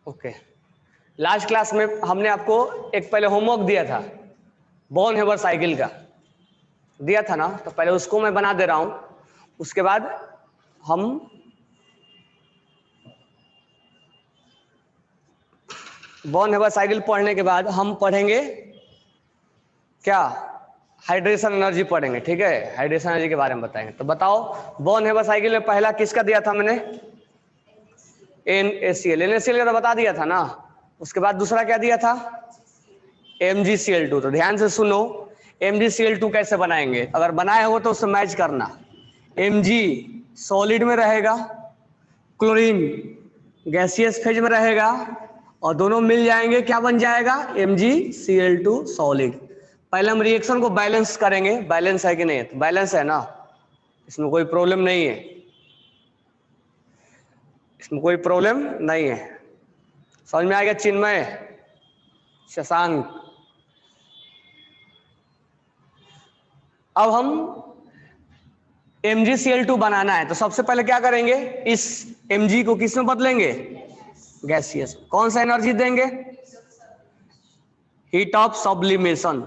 Okay, last class में हमने आपको एक पहले होमवर्क दिया था बॉर्न हेबर साइकिल का, दिया था ना, तो पहले उसको मैं बना दे रहा हूं। उसके बाद हम बॉर्न हेबर साइकिल पढ़ने के बाद हम पढ़ेंगे क्या, हाइड्रेशन एनर्जी पढ़ेंगे। ठीक है, हाइड्रेशन एनर्जी के बारे में बताएंगे। तो बताओ, बॉर्न हेबर साइकिल में पहला किसका दिया था मैंने? NaCl। NaCl का तो बता दिया था ना। उसके बाद दूसरा क्या दिया था? MgCl2। तो ध्यान से सुनो, MgCl2 कैसे बनाएंगे, अगर बनाए हो तो उससे मैच करना। Mg सॉलिड में रहेगा, क्लोरीन गैसियस फेज में रहेगा, और दोनों मिल जाएंगे, क्या बन जाएगा? MgCl2 solid. पहले हम रिएक्शन को बैलेंस करेंगे, बैलेंस है कि नहीं? तो बैलेंस है ना, इसमें कोई प्रॉब्लम नहीं है, इसमें कोई प्रॉब्लम नहीं है। समझ में आ गया? चिन्मय, शशांक, अब हम MgCl2 बनाना है तो सबसे पहले क्या करेंगे, इस Mg को किस में बदलेंगे? गैसियस। कौन सा एनर्जी देंगे? Heat of sublimation,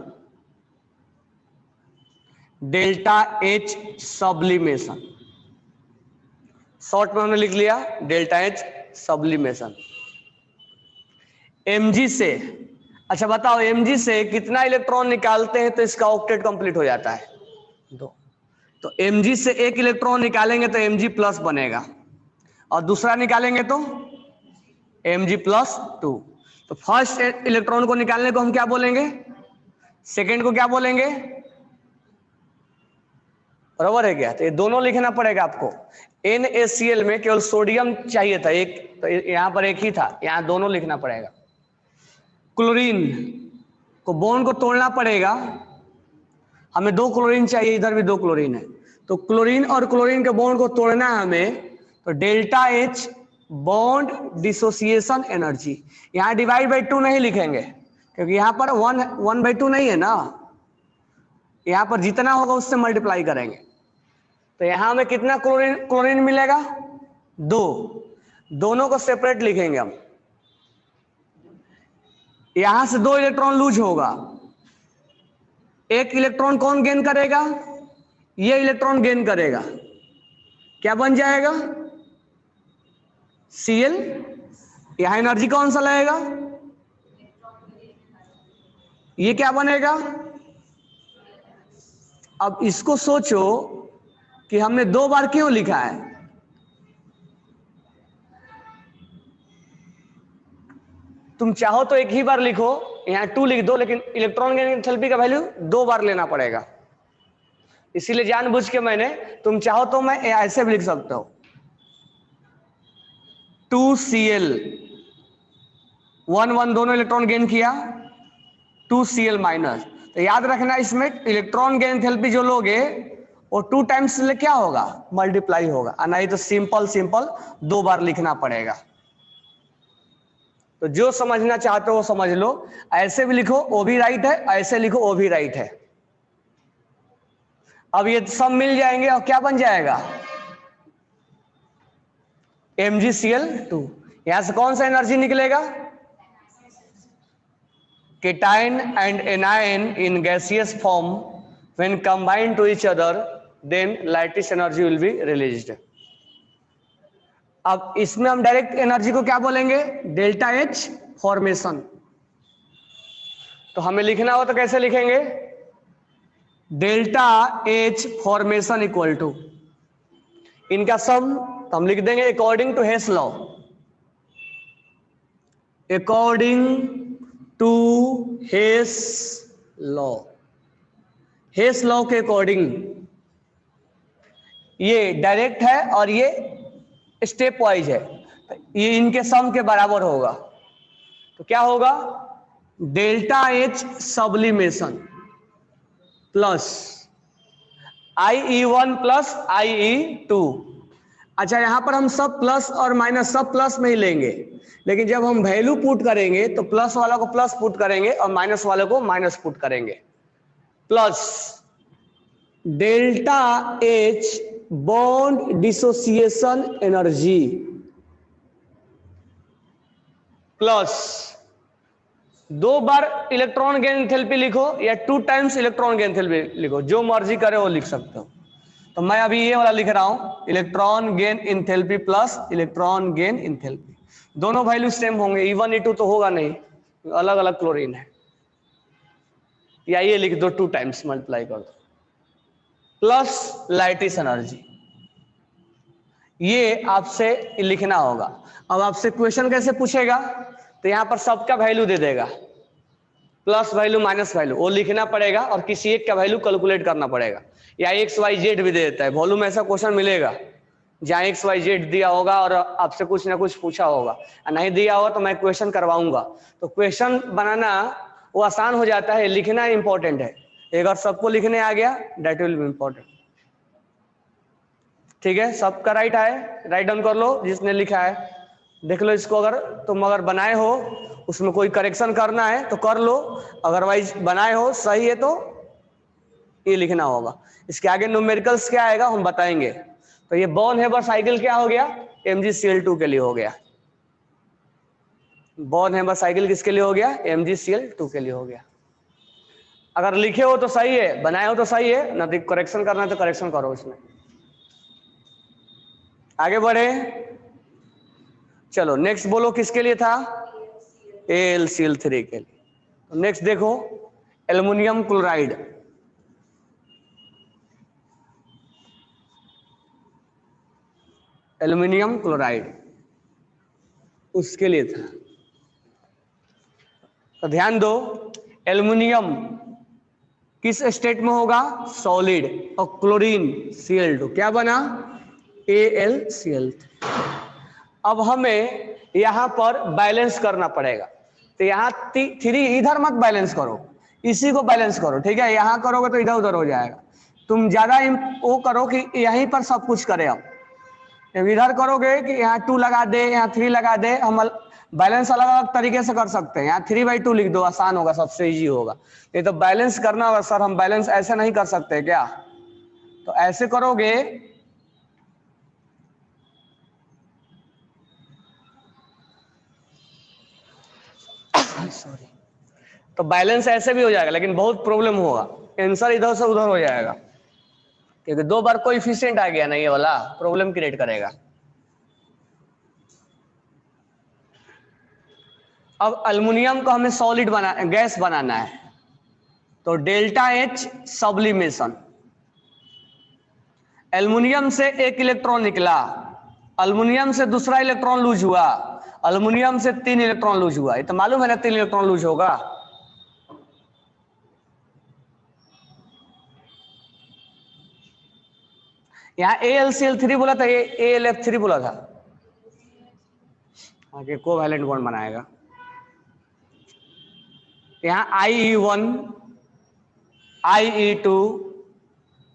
delta H sublimation. Short में हमने लिख लिया डेल्टा H सब्लिमेशन। Mg से, अच्छा बताओ, Mg से कितना इलेक्ट्रॉन निकालते हैं तो इसका ऑक्टेट कंप्लीट हो जाता है? 2। तो Mg से एक इलेक्ट्रॉन निकालेंगे तो Mg प्लस बनेगा, और दूसरा निकालेंगे तो Mg+2। तो फर्स्ट इलेक्ट्रॉन को निकालने को हम क्या बोलेंगे? सेकेंड को क्या बोलेंगे? बराबर है क्या? तो ये दोनों लिखना पड़ेगा आपको। NaCl में केवल सोडियम चाहिए था एक, तो यहां पर एक ही था, यहां दोनों लिखना पड़ेगा। क्लोरीन को बॉन्ड को तोड़ना पड़ेगा, हमें 2 क्लोरीन चाहिए, इधर भी 2 क्लोरीन है, तो क्लोरीन और क्लोरीन के बॉन्ड को तोड़ना है हमें, तो delta H bond dissociation energy. यहां डिवाइड बाई 2 नहीं लिखेंगे, क्योंकि यहां पर 1/2 नहीं है ना, यहां पर जितना होगा उससे मल्टीप्लाई करेंगे। तो यहां हमें कितना क्लोरीन क्लोरीन मिलेगा? 2। दोनों को सेपरेट लिखेंगे हम। यहां से 2 इलेक्ट्रॉन लूज होगा, एक इलेक्ट्रॉन कौन गेन करेगा? ये इलेक्ट्रॉन गेन करेगा, क्या बन जाएगा? Cl। यहां एनर्जी कौन सा लगेगा? ये क्या बनेगा? अब इसको सोचो कि हमने 2 बार क्यों लिखा है। तुम चाहो तो एक ही बार लिखो, यहां 2 लिख दो, लेकिन इलेक्ट्रॉन गेन एंथैल्पी का वैल्यू 2 बार लेना पड़ेगा, इसीलिए जानबूझ के मैंने, तुम चाहो तो मैं ऐसे भी लिख सकता हूं 2Cl, 1 दोनों इलेक्ट्रॉन गेन किया, 2Cl माइनस। तो याद रखना, इसमें इलेक्ट्रॉन गेन एंथैल्पी जो लोगे वो 2 टाइम्स से क्या होगा? मल्टीप्लाई होगा, नहीं तो सिंपल 2 बार लिखना पड़ेगा। तो जो समझना चाहते हो वो समझ लो, ऐसे भी लिखो वो भी राइट है, ऐसे लिखो वो भी राइट है। अब ये सब मिल जाएंगे और क्या बन जाएगा? MgCl2। यहां से कौन सा एनर्जी निकलेगा? cation and anion in gaseous form when combined to each other, then lattice energy will be released. अब इसमें हम डायरेक्ट एनर्जी को क्या बोलेंगे? Delta H formation. तो हमें लिखना हो तो कैसे लिखेंगे? Delta H formation equal to इनका सम, तो हम लिख देंगे according to Hess law, according to Hess law, Hess law के अकॉर्डिंग। ये डायरेक्ट है और ये स्टेप वाइज है, ये इनके सम के बराबर होगा। तो क्या होगा? Delta H sublimation plus IE1 plus IE2। अच्छा, यहां पर हम सब प्लस और माइनस सब प्लस में ही लेंगे, लेकिन जब हम वैल्यू पुट करेंगे तो प्लस वाला को प्लस पुट करेंगे और माइनस वाले को माइनस पुट करेंगे। Plus delta H bond dissociation energy, plus 2 बार इलेक्ट्रॉन गेन एंथैल्पी लिखो या 2 टाइम्स इलेक्ट्रॉन गेन एंथैल्पी लिखो, जो मर्जी करे वो लिख सकते हो। तो मैं अभी ये वाला लिख रहा हूं, electron gain enthalpy plus electron gain enthalpy. दोनों वैल्यू सेम होंगे, E1 E2 तो होगा नहीं, अलग अलग क्लोरीन है। या ये लिख दो 2 टाइम्स मल्टीप्लाई कर दो, प्लस लाइटिस एनर्जी। ये आपसे लिखना होगा। अब आपसे क्वेश्चन कैसे पूछेगा, तो यहां पर सबका वैल्यू दे देगा, प्लस वैल्यू माइनस वैल्यू, वो लिखना पड़ेगा और किसी एक का वैल्यू कैलकुलेट करना पड़ेगा। या XYZ भी दे देता है, वॉल्यूम ऐसा क्वेश्चन मिलेगा जहां XYZ दिया होगा और आपसे कुछ ना कुछ पूछा होगा, नहीं दिया होगा तो मैं क्वेश्चन करवाऊंगा। तो क्वेश्चन बनाना वो आसान हो जाता है, लिखना इंपॉर्टेंट है। अगर सबको लिखने आ गया दैट विल बी इंपॉर्टेंट। ठीक है, सबका राइट है, राइट डाउन कर लो जिसने लिखा है, देख लो इसको। अगर तुम अगर बनाए हो उसमें कोई करेक्शन करना है तो कर लो, अदरवाइज बनाए हो सही है तो ये लिखना होगा। इसके आगे न्यूमेरिकल्स क्या आएगा हम बताएंगे। तो ये बॉर्न हेबर साइकिल क्या हो गया, MgCl2 के लिए हो गया। बॉर्न हेबर साइकिल किसके लिए हो गया, MgCl2 के लिए हो गया। अगर लिखे हो तो सही है, बनाए हो तो सही है, ना तो करेक्शन करना है तो करेक्शन करो इसमें। आगे बढ़े, चलो नेक्स्ट बोलो किसके लिए था, AlCl3 के लिए। तो नेक्स्ट देखो एल्युमिनियम क्लोराइड। एल्युमिनियम क्लोराइड उसके लिए था। तो ध्यान दो, एल्युमिनियम किस स्टेट में होगा, सॉलिड, और क्लोरीन Cl2 क्या बना, AlCl3। अब हमें यहां पर बैलेंस करना पड़ेगा। तो यहां 3 इधर मत बैलेंस करो, इसी को बैलेंस करो। ठीक है, यहां करोगे तो इधर उधर हो जाएगा। तुम ज्यादा वो करो कि यहीं पर सब कुछ करें। अब इधर करोगे कि यहाँ 2 लगा दे, यहाँ 3 लगा दे, हम बैलेंस अलग अलग तरीके से कर सकते हैं। यहाँ 3/2 लिख दो, आसान होगा, सबसे इजी होगा। ये तो बैलेंस करना होगा सर, हम बैलेंस ऐसे नहीं कर सकते क्या, तो ऐसे करोगे सॉरी, तो बैलेंस ऐसे भी हो जाएगा, लेकिन बहुत प्रॉब्लम होगा, आंसर इधर से उधर हो जाएगा, क्योंकि 2 बार कोएफिशिएंट आ गया ना, ये वाला प्रॉब्लम क्रिएट करेगा। अब एल्युमिनियम को हमें सॉलिड गैस बनाना है, तो ΔH सब्लिमेशन। एल्युमिनियम से एक इलेक्ट्रॉन निकला, एल्युमिनियम से दूसरा इलेक्ट्रॉन लूज हुआ, एल्युमिनियम से 3 इलेक्ट्रॉन लूज हुआ। ये तो मालूम है ना 3 इलेक्ट्रॉन लूज होगा। यहाँ AlCl3 बोला था, ये AlF3 बोला था। आगे कोवैलेंट बॉन्ड बनाएगा। यहाँ IE1, IE2,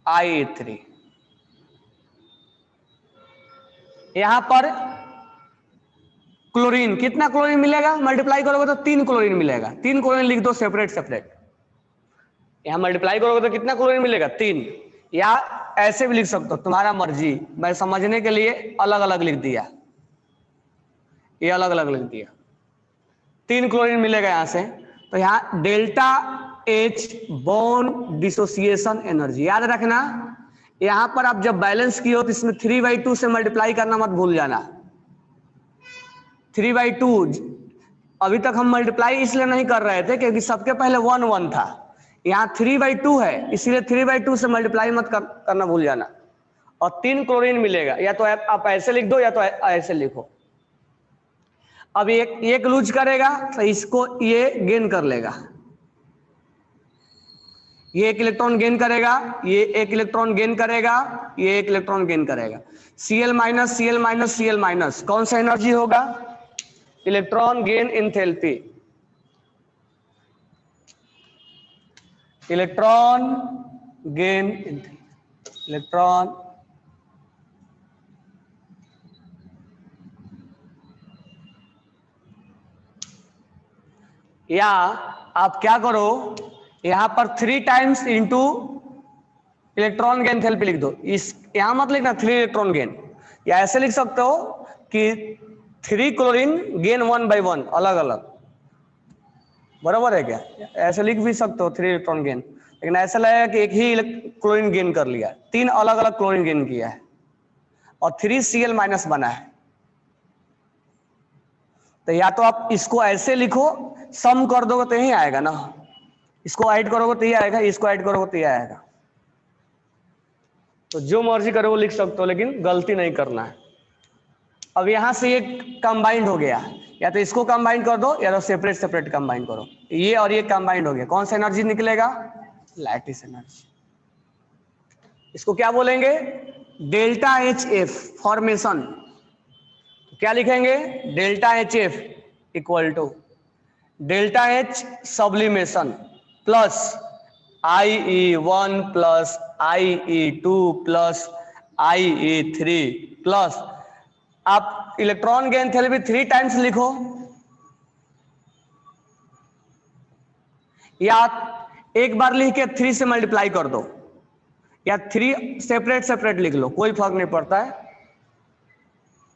IE3। यहां पर क्लोरीन, कितना क्लोरीन मिलेगा, मल्टीप्लाई करोगे तो 3 क्लोरीन मिलेगा। 3 क्लोरीन लिख दो सेपरेट सेपरेट। यहां मल्टीप्लाई करोगे तो कितना क्लोरीन मिलेगा, 3। या ऐसे भी लिख सकते हो, तुम्हारा मर्जी, मैं समझने के लिए अलग अलग लिख दिया, ये अलग अलग लिख दिया। 3 क्लोरीन मिलेगा यहां से। तो यहां ΔH बॉन्ड डिसोसिएशन एनर्जी याद रखना। यहां पर आप जब बैलेंस किए हो तो इसमें 3/2 से मल्टीप्लाई करना मत भूल जाना। 3/2 अभी तक हम मल्टीप्लाई इसलिए नहीं कर रहे थे क्योंकि सबके पहले 1 1 था, यहाँ 3/2 है, इसीलिए 3/2 से मल्टीप्लाई मत करना भूल जाना। और 3 क्लोरीन मिलेगा, या तो आप ऐसे लिख दो या तो ऐसे लिखो। अब एक लूज करेगा तो इसको ये गेन कर लेगा, ये एक इलेक्ट्रॉन गेन करेगा, ये एक इलेक्ट्रॉन गेन करेगा, ये एक इलेक्ट्रॉन गेन करेगा। Cl minus Cl minus Cl minus कौन सा एनर्जी होगा, electron gain enthalpy. Electron gain electron या आप क्या करो, यहां पर 3 times into electron gain enthalpy लिख दो। इस यहां मत लिखना 3 इलेक्ट्रॉन गेन, या ऐसे लिख सकते हो कि 3 क्लोरीन गेन 1/1 अलग अलग, बराबर है क्या? ऐसे लिख भी सकते हो 3 इलेक्ट्रॉन गेन, लेकिन ऐसा लगेगा कि एक ही क्लोरीन गेन कर लिया, 3 अलग अलग क्लोरीन गेन किया है और 3Cl माइनस बना है। तो या तो आप इसको ऐसे लिखो, सम कर दोगे तो यही आएगा ना, इसको ऐड करोगे तो ये आएगा, इसको ऐड करोगे तो ये आएगा। तो जो मर्जी करो वो लिख सकते हो, लेकिन गलती नहीं करना है। अब यहां से ये कंबाइंड हो गया, या तो इसको कंबाइंड कर दो या तो सेपरेट सेपरेट कंबाइंड करो, ये और ये कंबाइंड हो गया, कौन सा एनर्जी निकलेगा? Lattice energy. इसको क्या बोलेंगे? Delta H F formation. क्या लिखेंगे? Delta H F equal to delta H sublimation plus IE1 plus IE2 plus IE3 plus, आप इलेक्ट्रॉन की एंथैल्पी 3 टाइम्स लिखो, या एक बार लिख के 3 से मल्टीप्लाई कर दो, या 3 सेपरेट सेपरेट लिख लो, कोई फर्क नहीं पड़ता है।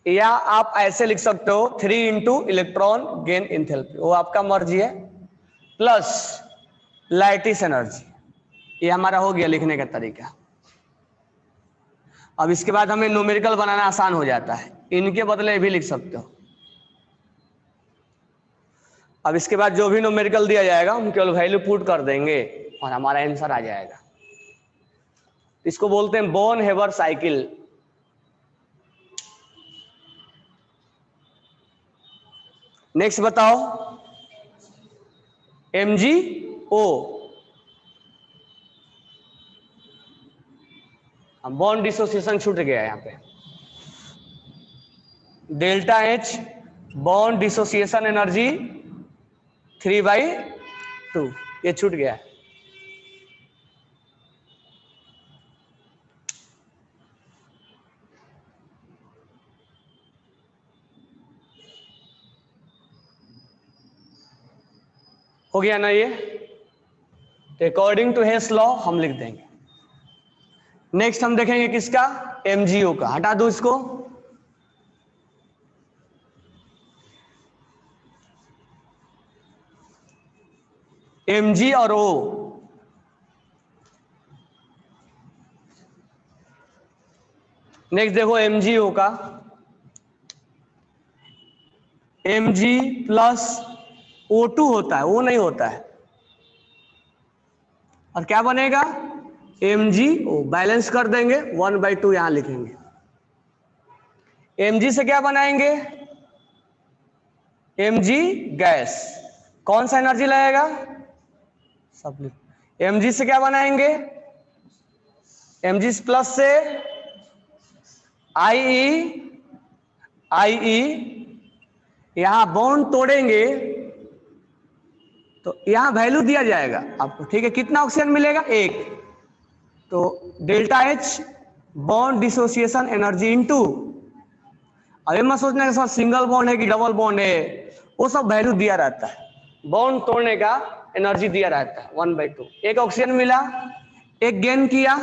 या आप ऐसे लिख सकते हो 3 इंटू इलेक्ट्रॉन गेन एंथैल्पी, वो आपका मर्जी है, प्लस लैटिस एनर्जी। ये हमारा हो गया लिखने का तरीका। अब इसके बाद हमें न्यूमेरिकल बनाना आसान हो जाता है, इनके बदले भी लिख सकते हो। अब इसके बाद जो भी न्यूमेरिकल दिया जाएगा हम केवल वैल्यू पुट कर देंगे और हमारा आंसर आ जाएगा। इसको बोलते हैं बोन हेवर साइकिल। नेक्स्ट बताओ, MgO, बॉन्ड डिसोसिएशन छूट गया है यहाँ पे। Delta H bond dissociation energy 3/2, ये छूट गया है। हो गया ना ये? अकॉर्डिंग टू हेस लॉ हम लिख देंगे। नेक्स्ट हम देखेंगे किसका? MgO का। हटा दो इसको। Mg और O, नेक्स्ट देखो MgO का, Mg प्लस O2 होता है, वो नहीं होता है, और क्या बनेगा? MgO। बैलेंस कर देंगे, 1/2 यहां लिखेंगे। Mg से क्या बनाएंगे? Mg गैस, कौन सा एनर्जी लगेगा? सब। Mg से क्या बनाएंगे? Mg प्लस से IE, यहां बॉन्ड तोड़ेंगे तो यहां वैल्यू दिया जाएगा आपको, ठीक है? कितना ऑक्सीजन मिलेगा? 1। तो delta H bond dissociation energy into, अरे मत सोचना कि सिंगल बॉन्ड है कि डबल बॉन्ड है, वो सब वैल्यू दिया रहता है, बॉन्ड तोड़ने का एनर्जी दिया रहता है 1/2। एक ऑक्सीजन मिला, एक गेन किया,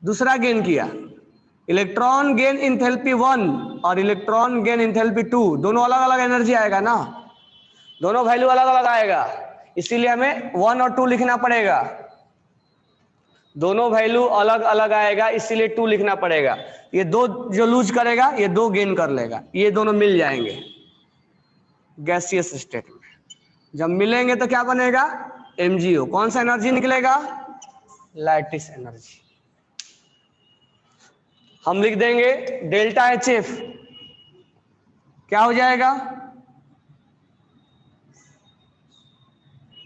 दूसरा गेन किया। इलेक्ट्रॉन गेन इंथैल्पी 1 और इलेक्ट्रॉन गेन इंथैल्पी 2, दोनों अलग अलग एनर्जी आएगा ना, दोनों वैल्यू अलग अलग आएगा, इसीलिए हमें 1 और 2 लिखना पड़ेगा। दोनों वैल्यू अलग अलग आएगा, इसीलिए 2 लिखना पड़ेगा। ये 2 जो लूज करेगा ये 2 गेन कर लेगा, ये दोनों मिल जाएंगे गैसियस स्टेट में। जब मिलेंगे तो क्या बनेगा? MgO। कौन सा एनर्जी निकलेगा? Lattice energy. हम लिख देंगे डेल्टा HF, क्या हो जाएगा?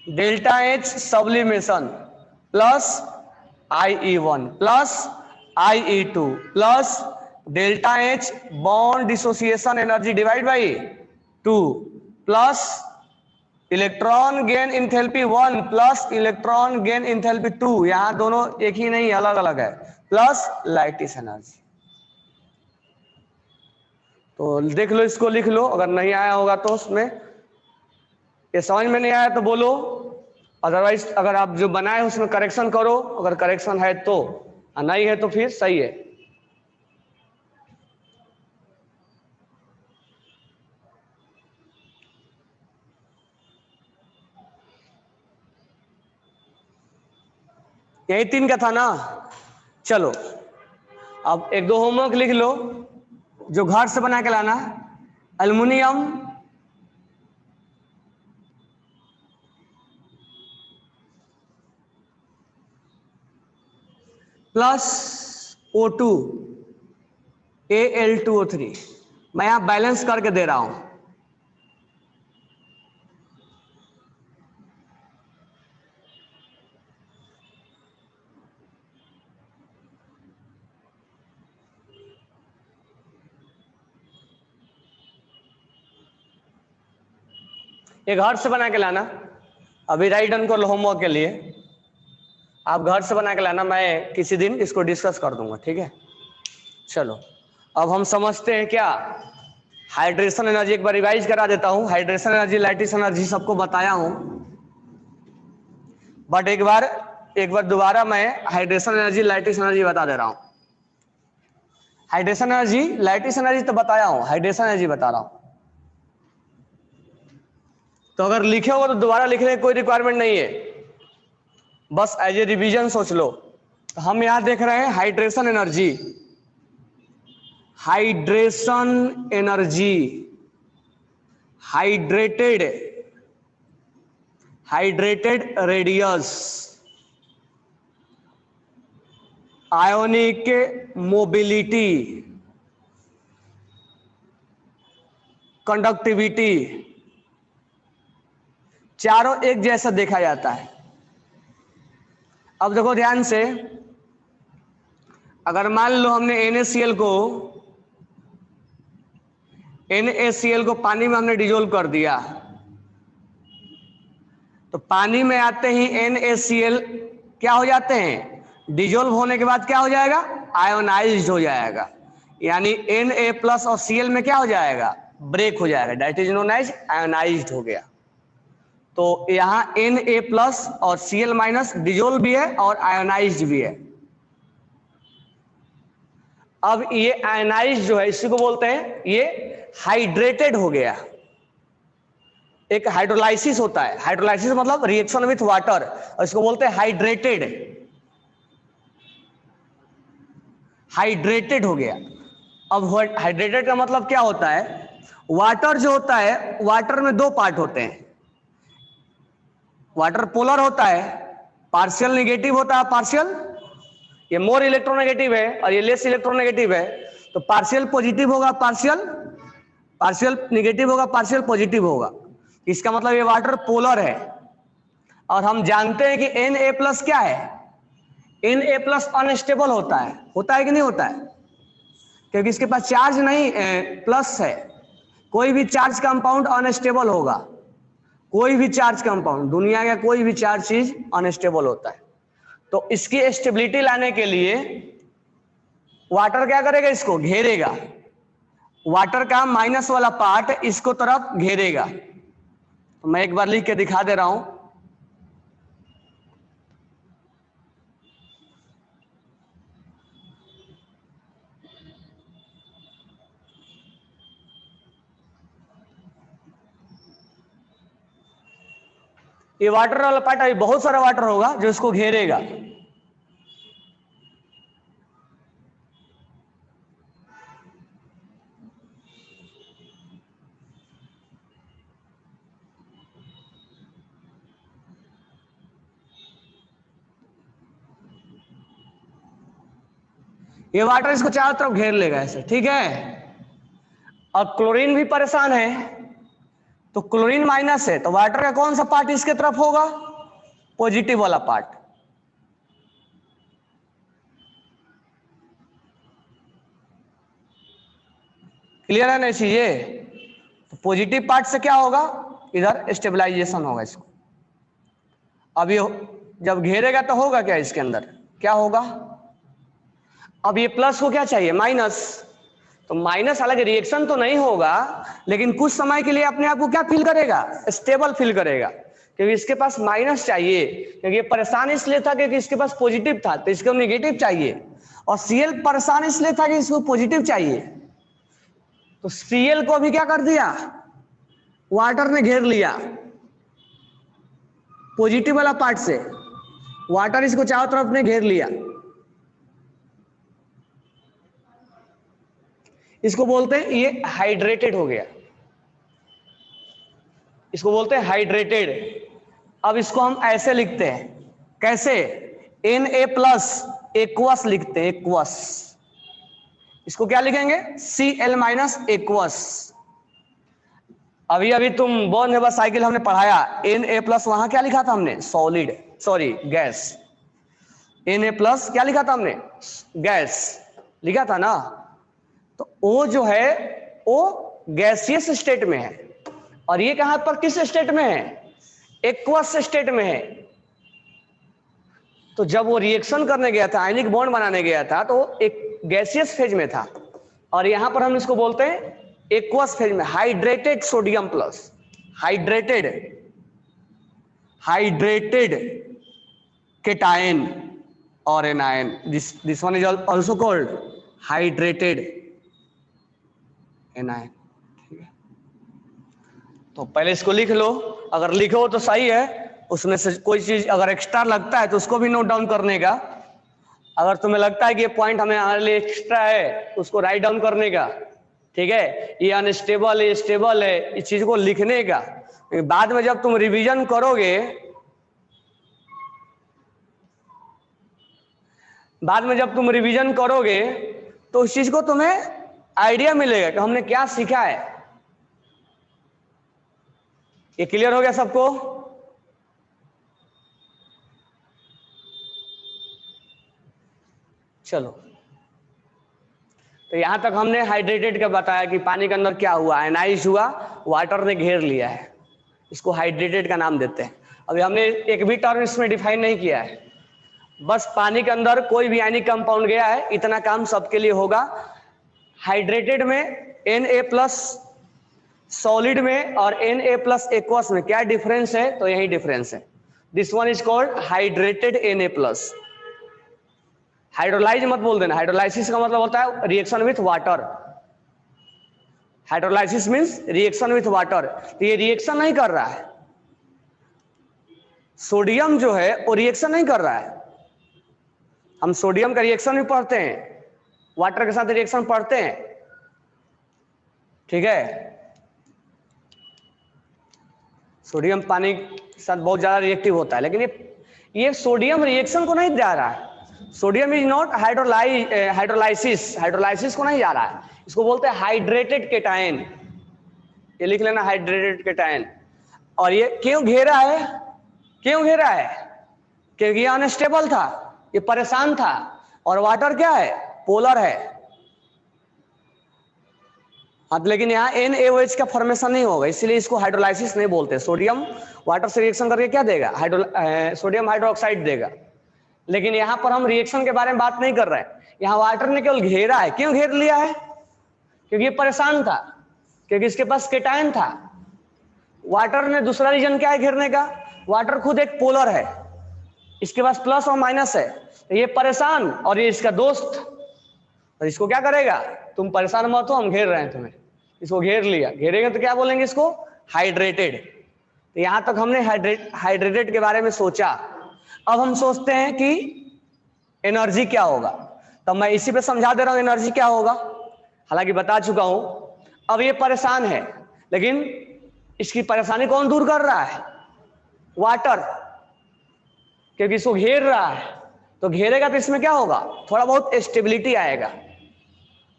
Delta H sublimation plus IE1 plus IE2 plus delta H bond dissociation energy divide by 2 plus electron gain enthalpy 1 plus electron gain enthalpy 2, यहां दोनों एक ही नहीं अलग अलग है, प्लस लैटिस एनर्जी। तो देख लो, इसको लिख लो, अगर नहीं आया होगा तो उसमें, ये समझ में नहीं आया तो बोलो, अदरवाइज अगर आप जो बनाए उसमें करेक्शन करो, अगर करेक्शन है तो, नहीं है तो फिर सही है। यही 3 का था ना। चलो अब एक दो होमवर्क लिख लो जो घर से बना के लाना। एल्युमिनियम प्लस O2 Al2O3, मैं यहां बैलेंस करके दे रहा हूं। ये घर से बना के लाना, अभी राइट डन कर लो होमवर्क के लिए। आप घर से बना के लाना, मैं किसी दिन इसको डिस्कस कर दूंगा, ठीक है। चलो अब हम समझते हैं क्या हाइड्रेशन एनर्जी। एक बार रिवाइज करा देता हूं। हाइड्रेशन एनर्जी, लैटिस एनर्जी सबको बताया हूं, बट एक बार दोबारा मैं हाइड्रेशन एनर्जी, लैटिस एनर्जी बता दे रहा हूं। हाइड्रेशन एनर्जी, लैटिस एनर्जी तो बताया हूं, हाइड्रेशन एनर्जी बता रहा हूं। तो अगर लिखे होगा तो दोबारा लिखने की कोई रिक्वायरमेंट नहीं है, बस एज ए रिवीजन सोच लो। तो हम यहां देख रहे हैं hydration energy, hydration energy, hydrated radius, ionic mobility, conductivity, चारों एक जैसा देखा जाता है। अब देखो ध्यान से, अगर मान लो हमने NaCl को पानी में हमने डिजोल्व कर दिया, तो पानी में आते ही NaCl क्या हो जाते हैं, डिजोल्व होने के बाद क्या हो जाएगा, आयोनाइज्ड हो जाएगा। यानी Na प्लस और Cl में क्या हो जाएगा, ब्रेक हो जाएगा, that is known as ionised हो गया। तो यहां Na प्लस और Cl माइनस डिजोल्व भी है और आयोनाइज्ड भी है। अब ये आयोनाइज्ड जो है इसी को बोलते हैं ये हाइड्रेटेड हो गया। एक हाइड्रोलाइसिस होता है, हाइड्रोलाइसिस मतलब रिएक्शन विथ वाटर, और इसको बोलते हैं हाइड्रेटेड। हाइड्रेटेड हो गया। अब हाइड्रेटेड का मतलब क्या होता है, वाटर जो होता है, वाटर में दो पार्ट होते हैं। वाटर पोलर होता है, पार्शियल निगेटिव होता है, पार्शियल, ये मोर इलेक्ट्रोनेगेटिव है और ये लेस इलेक्ट्रोनेगेटिव है। तो पार्शियल पॉजिटिव होगा, पार्शियल निगेटिव होगा, पार्शियल पॉजिटिव होगा। इसका मतलब ये वाटर पोलर है। और हम जानते हैं कि Na प्लस क्या है, Na प्लस अनस्टेबल होता है कि नहीं होता है, क्योंकि इसके पास चार्ज नहीं प्लस है। कोई भी चार्ज कंपाउंड अनस्टेबल होगा, कोई भी चार्ज कंपाउंड, दुनिया का कोई भी चार्ज चीज अनस्टेबल होता है। तो इसकी स्टेबिलिटी लाने के लिए वाटर क्या करेगा, इसको घेरेगा। वाटर का माइनस वाला पार्ट इसको तरफ घेरेगा। तो मैं एक बार लिख के दिखा दे रहा हूं। ये वाटर वाला पार्ट, अभी बहुत सारा वाटर होगा जो इसको घेरेगा। ये वाटर इसको चारों तरफ घेर लेगा ऐसे, ठीक है। अब क्लोरीन भी परेशान है, तो क्लोरीन माइनस है, तो वाटर का कौन सा पार्ट इसके तरफ होगा, पॉजिटिव वाला पार्ट। क्लियर है ना चीजें। तो पॉजिटिव पार्ट से क्या होगा, इधर स्टेबलाइजेशन होगा इसको। अब ये जब घेरेगा तो होगा क्या, इसके अंदर क्या होगा। अब ये प्लस को क्या चाहिए, माइनस। तो माइनस, हालांकि रिएक्शन तो नहीं होगा, लेकिन कुछ समय के लिए अपने आप को क्या फील करेगा, स्टेबल फील करेगा, क्योंकि इसके पास माइनस चाहिए। क्योंकि ये परेशान इसलिए था क्योंकि इसके पास पॉजिटिव था, तो इसको नेगेटिव चाहिए। और Cl परेशान इसलिए था कि इसको पॉजिटिव चाहिए। तो Cl को भी क्या कर दिया, वाटर ने घेर लिया पॉजिटिव वाला पार्ट से। वाटर इसको चारों तरफ ने घेर लिया, इसको बोलते हैं ये हाइड्रेटेड हो गया, इसको बोलते हैं हाइड्रेटेड। अब इसको हम ऐसे लिखते हैं, कैसे? Na+ एक्वस लिखते हैं, एक्वस। इसको क्या लिखेंगे? Cl- aqueous. अभी अभी तुम बोन नेबर साइकिल हमने पढ़ाया, Na+ वहां क्या लिखा था हमने? Solid, sorry gas. Na+ क्या लिखा था हमने? गैस लिखा था ना। तो O जो है वो गैसियस स्टेट में है, और ये कहां पर, किस स्टेट में है? एक्वस स्टेट में है। तो जब वो रिएक्शन करने गया था, आयनिक बॉन्ड बनाने गया था, तो एक गैसियस फेज में था, और यहां पर हम इसको बोलते हैं एक्वस फेज में। Hydrated sodium plus, hydrated, hydrated cation और anion, this one is also called hydrated anion. ठीक है, तो पहले इसको लिख लो, अगर लिखो तो सही है, उसमें से कोई चीज अगर एक्स्ट्रा लगता है तो उसको भी नोट डाउन करने का। अगर तुम्हें लगता है कि ये पॉइंट हमें हमारे लिए एक्स्ट्रा है तो उसको राइट डाउन करने का। ठीक है, ये अनस्टेबल है, स्टेबल है, इस चीज को लिखने का। बाद में जब तुम रिवीजन करोगे, बाद में जब तुम रिवीजन करोगे तो उस चीज को तुम्हें आइडिया मिलेगा कि हमने क्या सीखा है। ये क्लियर हो गया सबको? चलो, तो यहां तक हमने हाइड्रेटेड का बताया कि पानी के अंदर क्या हुआ, आयनाइज हुआ, वाटर ने घेर लिया है, इसको हाइड्रेटेड का नाम देते हैं। अभी हमने एक भी टर्म इसमें डिफाइन नहीं किया है, बस पानी के अंदर कोई भी आयनिक कंपाउंड गया है, इतना काम सबके लिए होगा। हाइड्रेटेड में Na+ सॉलिड में और Na+ एक्वस में क्या डिफरेंस है? तो यही डिफरेंस है। This one is called hydrated Na+। Hydrolyse मत बोल देना, हाइड्रोलाइसिस का मतलब होता है reaction with water. Hydrolysis means reaction with water, तो ये रिएक्शन नहीं कर रहा है, सोडियम जो है वो रिएक्शन नहीं कर रहा है। हम सोडियम का रिएक्शन भी पढ़ते हैं, वाटर के साथ रिएक्शन पढ़ते हैं। ठीक है, सोडियम पानी के साथ बहुत ज्यादा रिएक्टिव होता है, लेकिन ये सोडियम रिएक्शन को नहीं जा रहा है। Sodium is not hydrolysis, hydrolysis को नहीं जा रहा है, इसको बोलते हैं हाइड्रेटेड केटायन। ये लिख लेना, हाइड्रेटेड केटायन। और ये क्यों घेरा है? क्यों घेरा है? क्योंकि ये अनस्टेबल था, ये परेशान था, और वाटर क्या है? पोलर है। हाँ, लेकिन यहाँ NaOH का फॉर्मेशन नहीं होगा, इसलिए इसको हाइड्रोलाइसिस नहीं बोलते। सोडियम वाटर से रिएक्शन करके क्या देगा? सोडियम हाइड्रोक्साइड देगा। लेकिन यहाँ पर हम रिएक्शन के बारे में बात नहीं कर रहे हैं, यहाँ वाटर ने केवल घेरा है। क्यों घेर लिया है? क्योंकि ये परेशान था, क्योंकि इसके पास केटायन था। वाटर ने दूसरा रीजन क्या है घेरने का? वाटर खुद एक पोलर है, इसके पास प्लस और माइनस है, तो ये परेशान और ये इसका दोस्त, और इसको क्या करेगा? तुम परेशान मत हो, हम घेर रहे हैं तुम्हें। इसको घेर लिया, घेरेंगे तो क्या बोलेंगे इसको? हाइड्रेटेड। तो यहां तक हमने हाइड्रेटेड के बारे में सोचा। अब हम सोचते हैं कि एनर्जी क्या होगा, तब मैं इसी पे समझा दे रहा हूं एनर्जी क्या होगा, हालांकि बता चुका हूं। अब ये परेशान है, लेकिन इसकी परेशानी कौन दूर कर रहा है? वाटर, क्योंकि इसको घेर रहा है। तो घेरेगा तो इसमें क्या होगा? थोड़ा बहुत स्टेबिलिटी आएगा,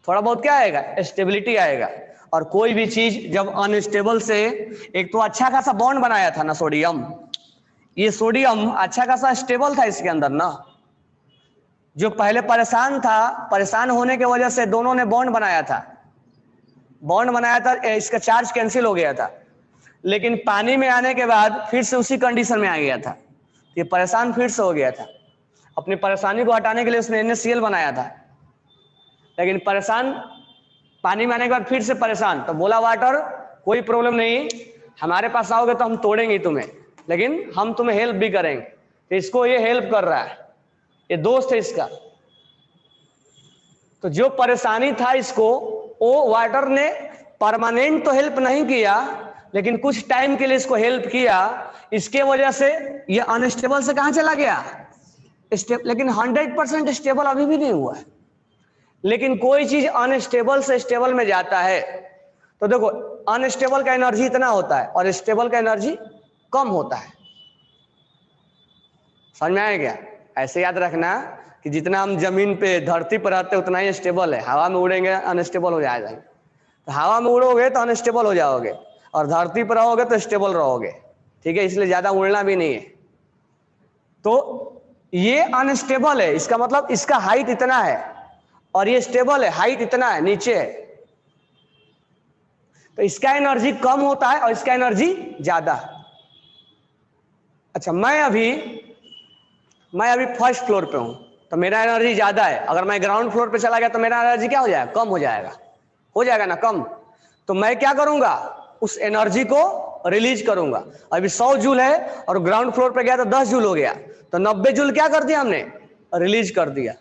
थोड़ा बहुत क्या आएगा? स्टेबिलिटी आएगा। और कोई भी चीज जब अनस्टेबल से, एक तो अच्छा खासा बॉन्ड बनाया था ना सोडियम, ये सोडियम अच्छा खासा स्टेबल था इसके अंदर ना। जो पहले परेशान था, परेशान होने की वजह से दोनों ने बॉन्ड बनाया था, बॉन्ड बनाया था, इसका चार्ज कैंसिल हो गया था, लेकिन पानी में आने के बाद फिर से उसी कंडीशन में आ गया था, ये परेशान फिर से हो गया था। अपनी परेशानी को हटाने के लिए उसने NaCl बनाया था, लेकिन परेशान पानी में आने के बाद फिर से परेशान, तो बोला वाटर कोई प्रॉब्लम नहीं, हमारे पास आओगे तो हम तोड़ेंगे तुम्हें, लेकिन हम तुम्हें हेल्प भी करेंगे। तो इसको ये हेल्प कर रहा है, ये दोस्त है इसका। तो जो परेशानी था इसको, वो वाटर ने परमानेंट तो हेल्प नहीं किया, लेकिन कुछ टाइम के लिए इसको हेल्प किया। इसके वजह से ये अनस्टेबल से कहां चला गया? लेकिन 100% स्टेबल अभी भी नहीं हुआ है। लेकिन कोई चीज अनस्टेबल से स्टेबल में जाता है तो देखो अनस्टेबल का एनर्जी इतना होता है और स्टेबल का एनर्जी कम होता है। समझ में आया क्या? ऐसे याद रखना कि जितना हम जमीन पे धरती पर रहते उतना ही स्टेबल है, हवा में उड़ेंगे अनस्टेबल हो जाएगा। तो हवा में उड़ोगे तो अनस्टेबल हो जाओगे और धरती पर रहोगे तो स्टेबल रहोगे, ठीक है? इसलिए ज्यादा उड़ना भी नहीं है। तो ये अनस्टेबल है, इसका मतलब इसका हाइट इतना है और ये स्टेबल है, हाइट इतना है, नीचे है। तो इसका एनर्जी कम होता है और इसका एनर्जी ज्यादा। अच्छा, मैं अभी फर्स्ट फ्लोर पे हूं तो मेरा एनर्जी ज्यादा है। अगर मैं ग्राउंड फ्लोर पे चला गया तो मेरा एनर्जी क्या हो जाएगा? कम हो जाएगा ना कम। तो मैं क्या करूंगा? उस एनर्जी को रिलीज करूंगा। अभी 100 जूल है और ग्राउंड फ्लोर पे गया तो 10 जूल हो गया, तो 90 जूल क्या कर दिया हमने? रिलीज कर दिया।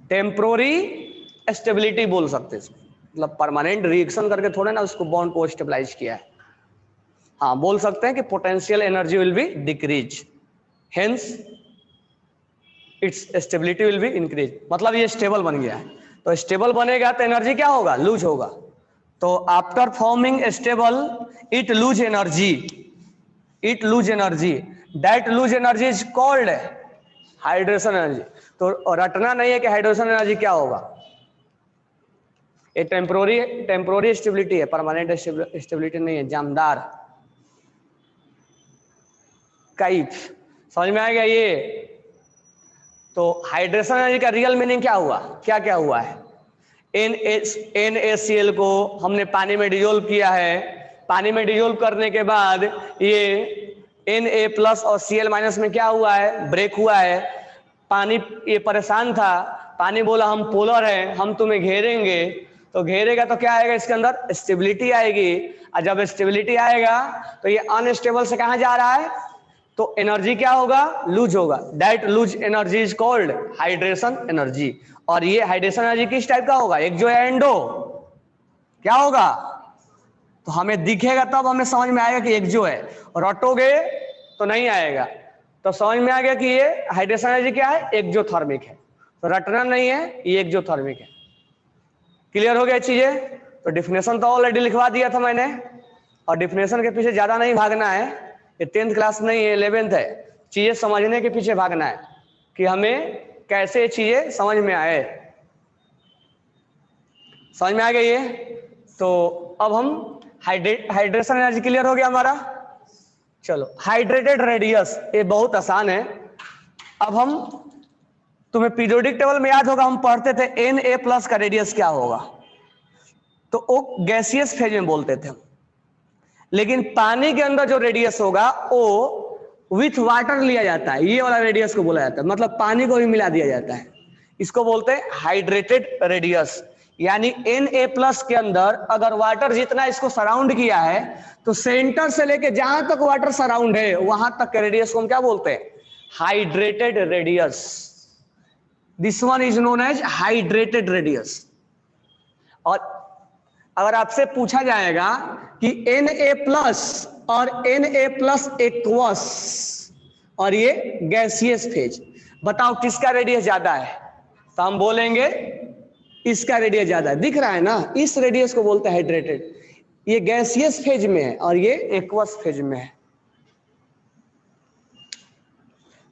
टेम्पोररी स्टेबिलिटी बोल सकते हैं, मतलब परमानेंट रिएक्शन करके थोड़े ना उसको बॉन्ड को स्टेबलाइज किया है। हाँ, बोल सकते हैं कि potential energy will be decrease, hence it's stability will be increase. मतलब ये स्टेबल बन गया है। तो स्टेबल बनेगा तो एनर्जी क्या होगा? लूज होगा। तो after forming stable it lose energy, that lose energy is called hydration energy. तो रटना नहीं है कि हाइड्रेशन एनर्जी क्या होगा। ये टेम्पोररी स्टेबिलिटी है, परमानेंट स्टेबिलिटी नहीं है। जामदार काइफ, समझ में आ गया ये? तो हाइड्रेशन एनर्जी का रियल मीनिंग क्या हुआ? क्या हुआ है? NaCl को हमने पानी में डिजोल्व किया है। पानी में डिजोल्व करने के बाद ये Na+ और Cl- में क्या हुआ है? ब्रेक हुआ है। पानी ये परेशान था, पानी बोला हम पोलर हैं, हम तुम्हें घेरेंगे। तो घेरेगा तो क्या आएगा इसके अंदर? स्टेबिलिटी आएगी। और जब स्टेबिलिटी आएगा तो ये अनस्टेबल से कहां जा रहा है? तो एनर्जी क्या होगा? लूज होगा। That lose energy is called hydration energy. और ये हाइड्रेशन एनर्जी किस टाइप का होगा? एक जो है एंडो, क्या होगा? तो हमें दिखेगा तब हमें समझ में आएगा कि एक जो है, और रटोगे तो नहीं आएगा। तो समझ में आ गया कि ये हाइड्रेशन एनर्जी क्या है? एक्जोथर्मिक है। तो रटना नहीं है, ये एक्जोथर्मिक है। क्लियर हो गया चीजें? तो डिफिनेशन तो ऑलरेडी लिखवा दिया था मैंने, और डिफिनेशन के पीछे ज्यादा नहीं भागना है। ये 10th क्लास नहीं है, 11th है। चीजें समझने के पीछे भागना है कि हमें कैसे चीजें समझ में आए। समझ में आ गया ये? तो अब हम हाइड्रेशन एनर्जी क्लियर हो गया हमारा। चलो, हाइड्रेटेड रेडियस, ये बहुत आसान है। अब हम, तुम्हें पीरियोडिक टेबल में याद होगा हम पढ़ते थे Na+ का रेडियस क्या होगा, तो वो गैसियस फेज में बोलते थे हम। लेकिन पानी के अंदर जो रेडियस होगा वो विथ वाटर लिया जाता है, ये वाला रेडियस को बोला जाता है। मतलब पानी को भी मिला दिया जाता है, इसको बोलते हैं हाइड्रेटेड रेडियस। यानी Na+ के अंदर अगर वाटर जितना इसको सराउंड किया है तो सेंटर से लेके जहां तक वाटर सराउंड है वहां तक के रेडियस को हम क्या बोलते हैं? Hydrated radius. This one is known as hydrated radius. और अगर आपसे पूछा जाएगा कि Na+ और Na+ एक्वस और ये गैसियस फेज, बताओ किसका रेडियस ज्यादा है? तो हम बोलेंगे इसका रेडियस ज्यादा है। दिख रहा है ना, इस रेडियस को बोलते हैं हाइड्रेटेड। ये गैसियस फेज में है और ये एक्वस फेज में है।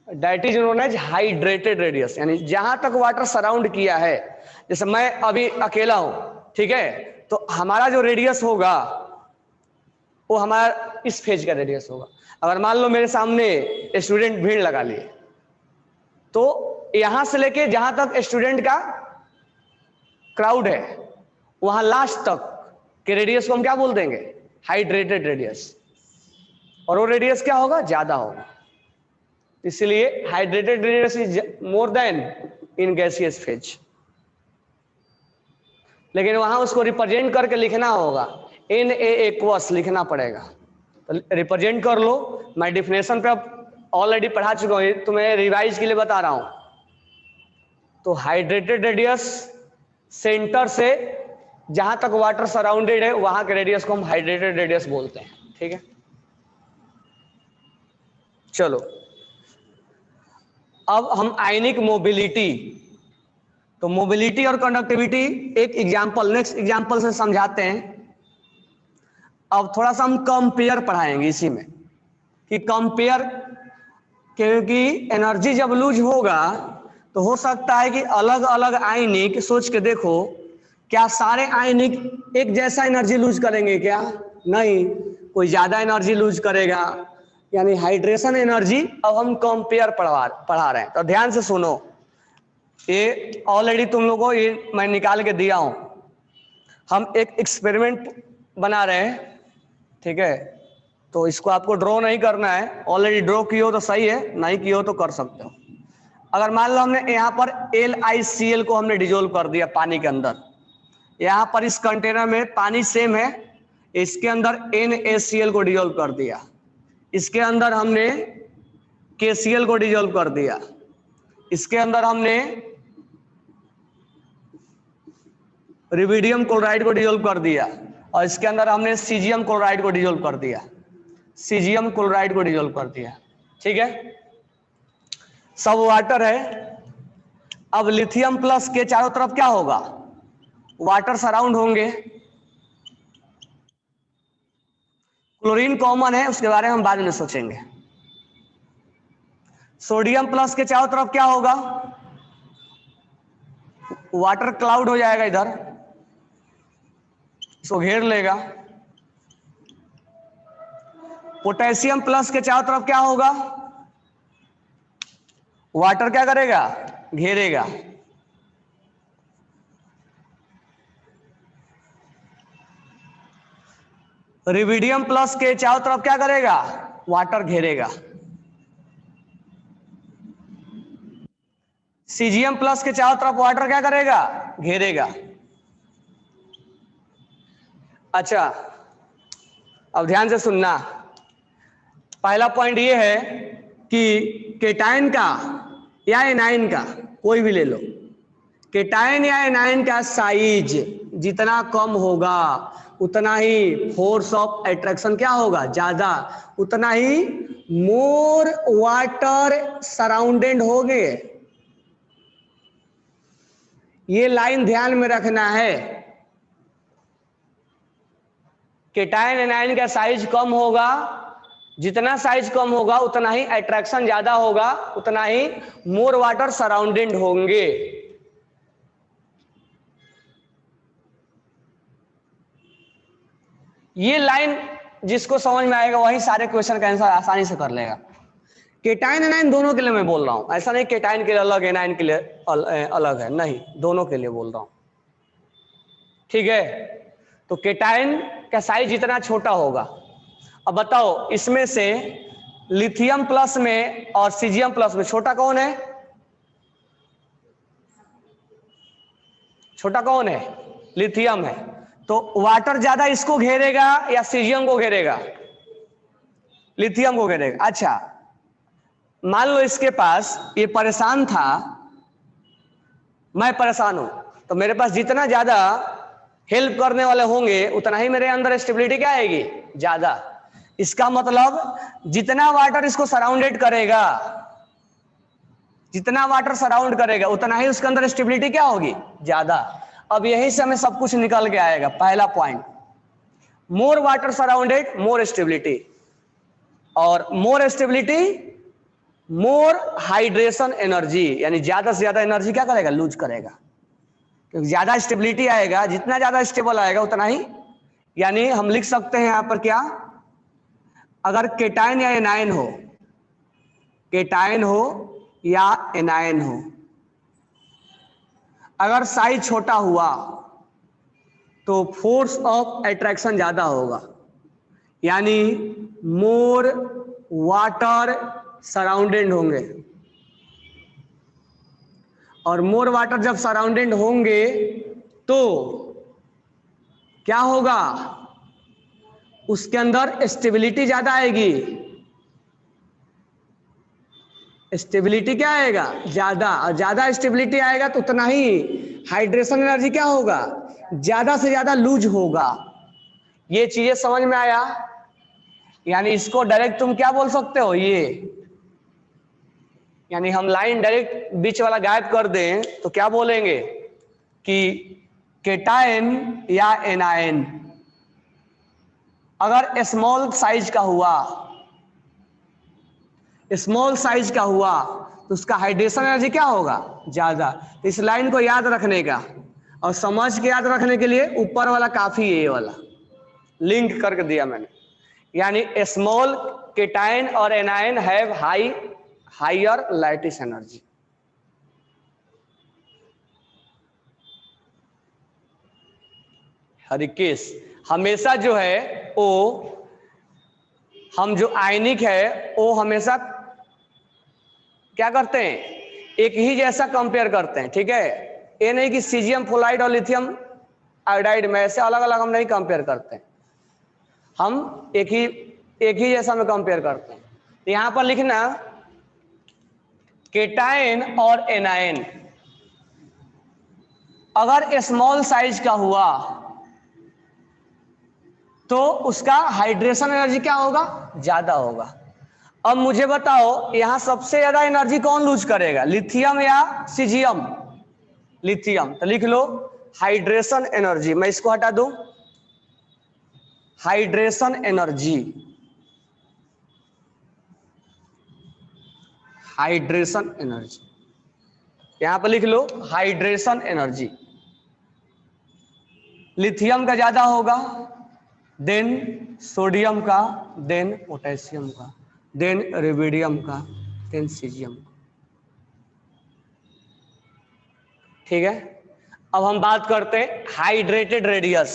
That is known as hydrated radius. यानी जहां तक वाटर सराउंड किया है, जैसे मैं अभी अकेला हूं, ठीक है, तो हमारा जो रेडियस होगा वो हमारा इस फेज का रेडियस होगा। अगर मान लो मेरे सामने स्टूडेंट भीड़ लगा लिए, तो यहां से लेके जहां तक स्टूडेंट का क्राउड है वहां लास्ट तक के रेडियस को हम क्या बोल देंगे? Hydrated radius. और वो रेडियस क्या होगा? ज्यादा होगा। इसलिए hydrated radius is more then in gaseous phase. लेकिन वहां उसको रिप्रेजेंट करके लिखना होगा, Na+ लिखना पड़ेगा। तो रिप्रेजेंट कर लो। मैं डिफिनेशन पे अब ऑलरेडी पढ़ा चुका हूं, तुम्हें रिवाइज के लिए बता रहा हूं। तो हाइड्रेटेड रेडियस सेंटर से जहां तक वाटर सराउंडेड है वहां के रेडियस को हम हाइड्रेटेड रेडियस बोलते हैं, ठीक है? चलो अब हम आयनिक मोबिलिटी, तो मोबिलिटी और कंडक्टिविटी एक एग्जांपल, नेक्स्ट एग्जांपल से समझाते हैं। अब थोड़ा सा हम कंपेयर पढ़ाएंगे इसी में कि कंपेयर, क्योंकि एनर्जी जब लूज होगा तो हो सकता है कि अलग अलग आयनिक, सोच के देखो, क्या सारे आयनिक एक जैसा एनर्जी लूज करेंगे क्या? नहीं, कोई ज्यादा एनर्जी लूज करेगा, यानी हाइड्रेशन एनर्जी। अब हम कंपेयर पढ़ा रहे हैं, तो ध्यान से सुनो। ये ऑलरेडी तुम लोगों को ये मैं निकाल के दिया हूं। हम एक एक्सपेरिमेंट बना रहे हैं, ठीक है? तो इसको आपको ड्रॉ नहीं करना है, ऑलरेडी ड्रॉ किए हो तो सही है, नहीं किए हो तो कर सकते हो। अगर मान लो हमने यहाँ पर LiCl को हमने डिजोल्व कर दिया पानी के अंदर, यहाँ पर इस कंटेनर में पानी सेम है, इसके अंदर NaCl को डिजोल्व कर दिया, इसके अंदर हमने KCl को डिजोल्व कर दिया, इसके अंदर हमने रुबिडियम क्लोराइड को डिजोल्व कर दिया, और इसके अंदर हमने सीजियम क्लोराइड को डिजोल्व कर दिया, सीजियम क्लोराइड को डिजोल्व कर दिया, ठीक है? सब वाटर है। अब लिथियम प्लस के चारों तरफ क्या होगा? वाटर सराउंड होंगे। क्लोरीन कॉमन है, उसके बारे में हम बाद में सोचेंगे। सोडियम प्लस के चारों तरफ क्या होगा? वाटर क्लाउड हो जाएगा, इधर इसको घेर लेगा। पोटेशियम प्लस के चारों तरफ क्या होगा? वाटर क्या करेगा? घेरेगा। रुबिडियम प्लस के चारों तरफ क्या करेगा? वाटर घेरेगा। सीजियम प्लस के चारों तरफ वाटर क्या करेगा? घेरेगा। अच्छा, अब ध्यान से सुनना। पहला पॉइंट ये है कि केटायन का या एनायन का, कोई भी ले लो, केटायन या एनायन का साइज जितना कम होगा उतना ही फोर्स ऑफ अट्रैक्शन क्या होगा? ज्यादा, उतना ही मोर वाटर सराउंडेड होंगे। ये लाइन ध्यान में रखना है। केटायन एनायन का साइज कम होगा, जितना साइज कम होगा उतना ही अट्रैक्शन ज्यादा होगा, उतना ही मोर वाटर सराउंडेड होंगे। ये लाइन जिसको समझ में आएगा वही सारे क्वेश्चन का आंसर आसानी से कर लेगा। केटायन एनायन दोनों के लिए मैं बोल रहा हूं, ऐसा नहीं केटायन के लिए अलग एनायन के लिए अलग है, नहीं, दोनों के लिए बोल रहा हूं, ठीक है? तो केटायन का साइज जितना छोटा होगा। अब बताओ, इसमें से लिथियम प्लस में और सीजियम प्लस में छोटा कौन है? छोटा कौन है? लिथियम है। तो वाटर ज्यादा इसको घेरेगा या सीजियम को घेरेगा? लिथियम को घेरेगा। अच्छा, मान लो इसके पास, ये परेशान था, मैं परेशान हूं, तो मेरे पास जितना ज्यादा हेल्प करने वाले होंगे उतना ही मेरे अंदर स्टेबिलिटी क्या आएगी? ज्यादा। इसका मतलब जितना वाटर इसको सराउंडेड करेगा, जितना वाटर सराउंड करेगा उतना ही उसके अंदर स्टेबिलिटी क्या होगी? ज्यादा। अब यहीं से हमें सब कुछ निकल के आएगा। पहला point, more water surrounded more stability, और मोर स्टेबिलिटी मोर हाइड्रेशन एनर्जी, यानी ज्यादा से ज्यादा एनर्जी क्या करेगा? लूज करेगा, क्योंकि ज्यादा स्टेबिलिटी आएगा, जितना ज्यादा स्टेबल आएगा उतना ही, यानी हम लिख सकते हैं यहां पर क्या, अगर केटायन या एनायन हो, केटायन हो या एनायन हो, अगर साइज छोटा हुआ तो फोर्स ऑफ अट्रैक्शन ज्यादा होगा, यानी मोर वाटर सराउंडेड होंगे, और मोर वाटर जब सराउंडेड होंगे तो क्या होगा? उसके अंदर स्टेबिलिटी ज्यादा आएगी। स्टेबिलिटी क्या आएगा? ज्यादा, और ज्यादा स्टेबिलिटी आएगा तो उतना ही हाइड्रेशन एनर्जी क्या होगा? ज्यादा से ज्यादा लूज होगा। ये चीजें समझ में आया? यानी इसको डायरेक्ट तुम क्या बोल सकते हो? ये यानी हम लाइन डायरेक्ट बीच वाला गायब कर दें तो क्या बोलेंगे कि केटायन या एनायन अगर स्मॉल साइज का हुआ, स्मॉल साइज का हुआ तो उसका हाइड्रेशन एनर्जी क्या होगा, ज्यादा। तो इस लाइन को याद रखने का और समझ के याद रखने के लिए ऊपर वाला काफी है, ये वाला लिंक करके दिया मैंने। यानी स्मॉल केटायन और anion have higher lattice energy. Harikesh हमेशा जो है वो, हम जो आयनिक है वो हमेशा क्या करते हैं, एक ही जैसा कंपेयर करते हैं, ठीक है। ये नहीं कि सीजियम फ्लोराइड और लिथियम आयोडाइड में ऐसे अलग अलग हम नहीं कंपेयर करते हैं, हम एक ही जैसा में कंपेयर करते हैं। तो यहां पर लिखना केटायन और एनायन अगर स्मॉल साइज का हुआ तो उसका हाइड्रेशन एनर्जी क्या होगा, ज्यादा होगा। अब मुझे बताओ यहां सबसे ज्यादा एनर्जी कौन लूज करेगा, लिथियम या सीजियम, लिथियम। तो लिख लो हाइड्रेशन एनर्जी, मैं इसको हटा दूं, हाइड्रेशन एनर्जी, हाइड्रेशन एनर्जी यहां पर लिख लो हाइड्रेशन एनर्जी। लिथियम का ज्यादा होगा, देन सोडियम का, देन पोटेशियम का, देन रुबिडियम का, देन सीजियम का। ठीक है। अब हम बात करते हैं हाइड्रेटेड रेडियस।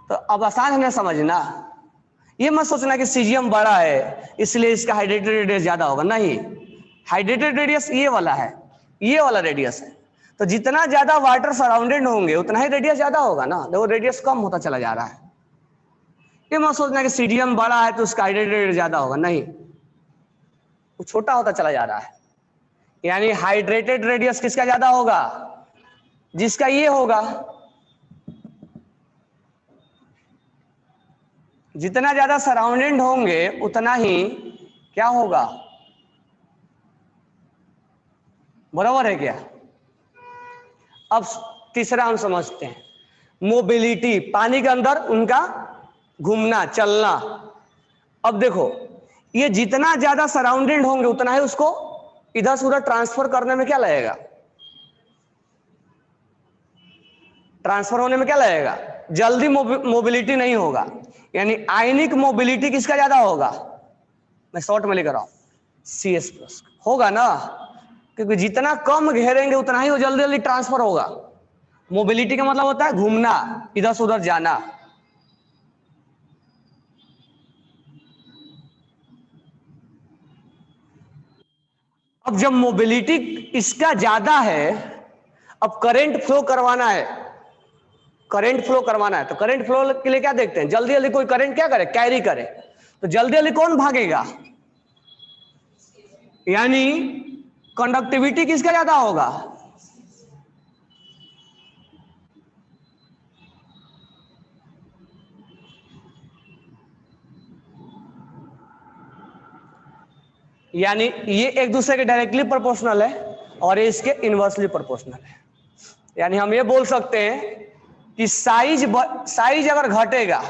तो अब आसान है ना समझना, ये मत सोचना कि सीजियम बड़ा है इसलिए इसका हाइड्रेटेड रेडियस ज्यादा होगा, नहीं। हाइड्रेटेड रेडियस ये वाला है, ये वाला रेडियस है। तो जितना ज्यादा वाटर सराउंडेड होंगे उतना ही रेडियस ज्यादा होगा ना, देखो रेडियस कम होता चला जा रहा है। ये मत सोचना कि सीडियम बड़ा है तो उसका हाइड्रेटेड रेडियस ज्यादा होगा, नहीं, वो छोटा होता चला जा रहा है। यानी हाइड्रेटेड रेडियस किसका ज्यादा होगा, जिसका ये होगा। जितना ज्यादा सराउंडेड होंगे उतना ही क्या होगा, बराबर है क्या। अब तीसरा हम समझते हैं मोबिलिटी, पानी के अंदर उनका घूमना चलना। अब देखो ये जितना ज्यादा सराउंडेड होंगे उतना ही उसको इधर से उधर ट्रांसफर करने में क्या लगेगा, ट्रांसफर होने में क्या लगेगा, जल्दी मोबिलिटी नहीं होगा। यानी आयनिक मोबिलिटी किसका ज्यादा होगा, मैं शॉर्ट में लिख रहा हूं CS+ होगा ना, क्योंकि जितना कम घेरेंगे उतना ही वो जल्दी जल्दी ट्रांसफर होगा। मोबिलिटी का मतलब होता है घूमना, इधर से उधर जाना। अब जब मोबिलिटी इसका ज्यादा है, अब करंट फ्लो करवाना है, करंट फ्लो करवाना है, तो करंट फ्लो के लिए क्या देखते हैं, जल्दी जल्दी कोई करंट क्या करे, कैरी करे। तो जल्दी जल्दी कौन भागेगा, यानी कंडक्टिविटी किसका ज्यादा होगा, यानी ये एक दूसरे के डायरेक्टली प्रोपोर्शनल है और ये इसके इनवर्सली प्रोपोर्शनल है। यानी हम ये बोल सकते हैं कि साइज अगर घटेगा,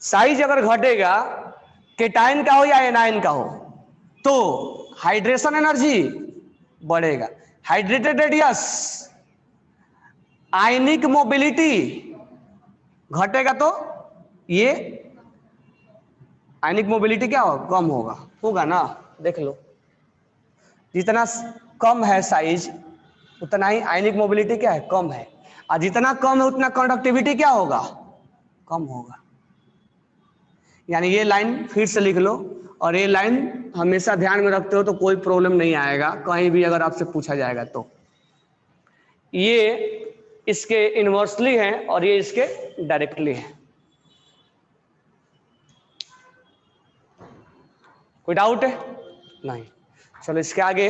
साइज अगर घटेगा केटायन का हो या एनायन का हो तो हाइड्रेशन एनर्जी बढ़ेगा। हाइड्रेटेड रेडियस, आयनिक मोबिलिटी घटेगा तो ये आयनिक मोबिलिटी क्या होगा, कम होगा ना। देख लो जितना कम है साइज उतना ही आयनिक मोबिलिटी क्या है, कम है। और जितना कम है उतना कंडक्टिविटी क्या होगा, कम होगा। यानी ये लाइन फिर से लिख लो, और ये लाइन हमेशा ध्यान में रखते हो तो कोई प्रॉब्लम नहीं आएगा कहीं भी अगर आपसे पूछा जाएगा तो। ये इसके इनवर्सली है और ये इसके डायरेक्टली है। कोई डाउट है, नहीं। चलो इसके आगे